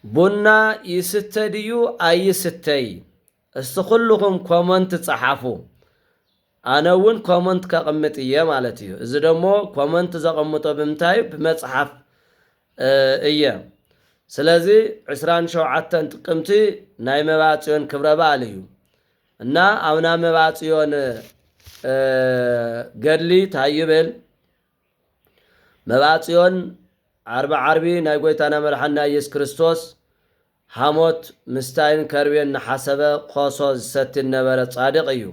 ቡና ይስተድዩ አይስተይ እስተኹልኹም ኮመንት ጻሓፉ ኣነውን ኮመንት ከቕምጥ እየ ማለት እዩ እዚ ደሞ ኮመንት ዘቐምጦ ብምታይ ብመጽሓፍ እየ ስለዚ 27 ጥቅምቲ ናይ መባጽዮን ክብረ በዓል እዩ እና ኣብና መባጽዮን ገድሊ ታይብል መባጽዮን ዓርቢ ናይ ጎይታና መድሓኒና ኢየሱስ ክርስቶስ ሓሞት ምስታይን ከርቤን ንሓሰበ ኮሶ ዝሰቲ ነበረ ጻድቕ እዩ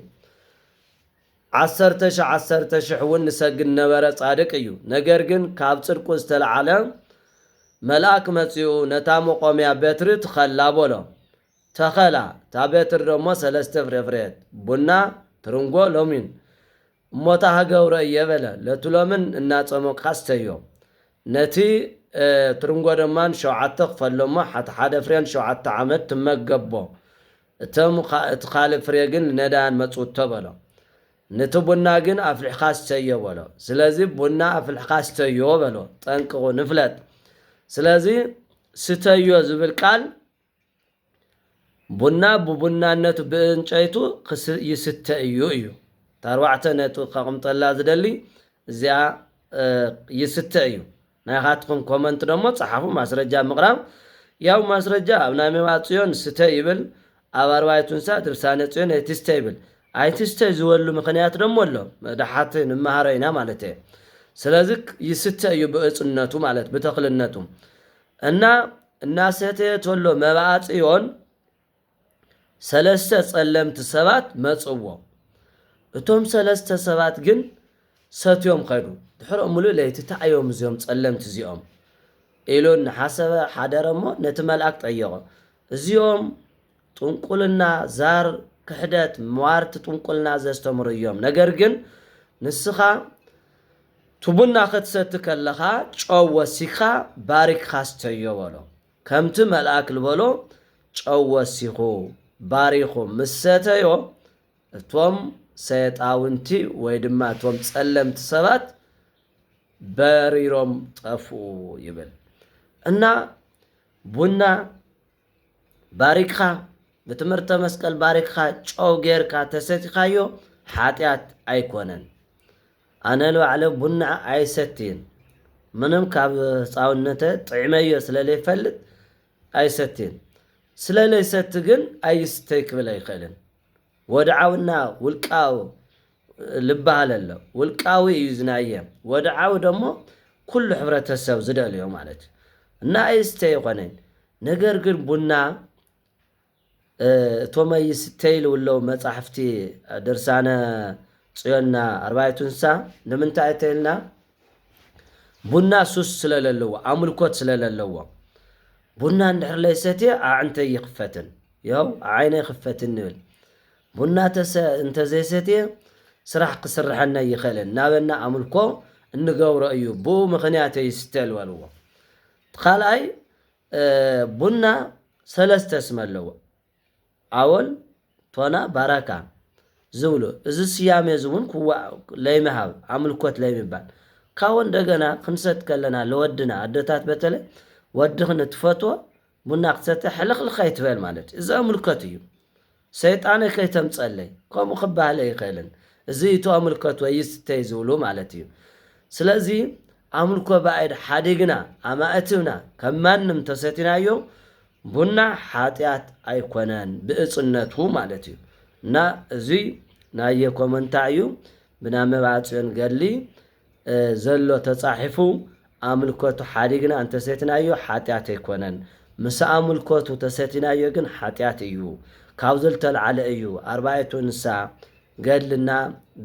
10,000 እውን ንሰግድ ነበረ ጻድቕ እዩ ነገር ግን ካብ ጽድቁ ዝተለዓለ መልአክ መጺኡ ነታ መቆምያ በትሪ ትኸላ በሎ ተኸላ ታ በትሪ ደሞ 3 ፍሬፍሬት ቡና ትርንጎ ሎሚን እሞታ ሃገብረ እየበለ ለቱሎምን እናጸሞቅካ ስተዮ ነቲ ትርንጎ ደማን 7 ክፈሎሞ ሓደ ፍሬን 7 ዓመት ትመገቦ እቶም እትኻልእ ፍሬ ግን ነዳያን መጽውቶ በሎ ነቲ ቡና ግን ኣፍልሕኻ ስተዮ በሎ ስለዚ ቡና ኣፍልሕኻ ስተዮ በሎ ጠንቅቑ ንፍለጥ ስለዚ ስተዮ ዝብል ቃል ቡና ብቡናነቱ ብእንጨይቱ ይስተ እዩ ታርዋዕተ ነጥብ ከቕምጠላ ዝደሊ እዚኣ ይስተ እዩ ናይኻትኩም ኮመንት ደሞ ጻሓፉ ማስረጃ ምቕራብ ያው ማስረጃ ኣብ ናይ መባጽዮን ስተ ይብል ኣብ ኣርባዕቱንሳ ድርሳነ ጽዮን ኣይትስተ ይብል ኣይትስተ ዝወሉ ምኽንያት ደሞ ኣሎ መድሓት ንመሃሮ ኢና ማለት እየ ስለዚ ይስተ እዩ ብእጽነቱ ማለት ብተኽልነቱ እና እናሰተየ ተሎ መባጽዮን 3 ጸለምቲ ሰባት መጽዎ እቶም 3 ሰባት ግን ሰትዮም ኸይዱ ድሕሮ ሙሉእ ለይቲ ተኣዮም እዚኦም ጸለምቲ እዚኦም ኢሉን ሓሰበ ሓደረሞ ነቲ መልአክ ጠየቆ እዚኦም ጥንቁልና ዛር ክሕደት ሟርት ጥንቁልና ዘስተምሩ እዮም ነገር ግን ንስኻ ቱቡና ክትሰቲ ከለኻ ጨው ወሲኻ ባሪክኻ ስተዮ በሎ ከምቲ መልአክ ልበሎ ጨው ወሲኹ ባሪኹ ምሰተዮ እቶም ሰይጣውንቲ ወይ ድማ እቶም ጸለምቲ ሰባት በሪሮም ጠፉ ይብል እና ቡና ባሪክኻ በትምህርተ መስቀል ባሪክኻ ጨው ጌርካ ተሰቲኻዮ ሓጢአት ኣይኮነን ኣነ ለባዕለ ቡና ኣይሰትይን ምንም ካብ ህፃውነተ ጥዕመዮ ስለለይፈልጥ ኣይሰትይን ስለለይሰቲ ግን ኣይስተይ ክብል ኣይኽእልን ወድዓውና ውልቃው ልባሃል ኣሎ ውልቃዊ እዩ ዝናየ ወድዓው ደሞ ኩሉ ሕብረተሰብ ዝደልዮ ማለት እና ኣይስተይ ይኾነን ነገር ግን ቡና እቶም ይስተይ ልውለው መጻሕፍቲ ድርሳነ ጽዮንና 4ቱንሳ ንምንታይ ተይልና ቡና ሱስ ስለለለዎ ኣምልኮት ስለለለዎ ቡና እንድሕር ለይሰትየ ኣዕንተይ ይኽፈትን ያው ዓይነይ ይኽፈትን ንብል ቡና እንተ ዘይሰትየ ስራሕ ክስርሐና ይኽእልን ናበና ኣምልኮ እንገብሮ እዩ ብኡ ምኽንያት ይስተል ወልዎ ካልኣይ ቡና 3 ስም ኣለዎ ኣወል ቶና ባራካ ዝብሉ እዚ ስያሜ ዝውን ለይመሃብ ኣምልኮት ለይምባል ካው እንደገና ክንሰት ከለና ለወድና ኣደታት በተለይ ወድኽን ትፈትዎ ቡና ክሰተ ሕልኽልኻ ይትበል ማለት እዚ ኣምልኮት እዩ ሰይጣን ከይተምጸለይ ከምኡ ክባህለ ይኽእልን እዚ እቲ ኣምልኮት ወይ ይስተይ ዝብሉ ማለት እዩ ስለዚ ኣምልኮ ባዕድ ሓዲግና ኣማእትብና ከማንም ተሰቲናዮ ቡና ሓጢአት ኣይኮነን ብእጽነቱ ማለት እዩ እና እዚ ናየ ኮመንታ እዩ ብና መባጽዮን ገድሊ ዘሎ ተጻሒፉ ኣምልኮቱ ሓዲግና እንተሰቲናዮ ሓጢአት ኣይኮነን ምስ ኣምልኮቱ ተሰቲናዮ ግን ሓጢአት እዩ ካብ ዝተልዓለ እዩ 4 ንሳ ገድልና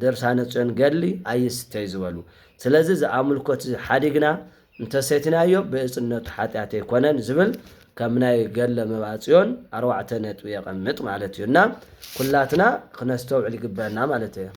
ድርሳነ ጽዮን ገድሊ ኣይስተይ ዝበሉ ስለዚ ዝኣምልኮት ሓዲግና እንተሰቲናዮ ብእጽነቱ ሓጢአት ኣይኮነን ዝብል ከም ናይ ገድለ መባጽዮን 4 ነጥቢ የቐምጥ ማለት እዩና ኩላትና ክነስተውዕል ይግበአና ማለት እዩ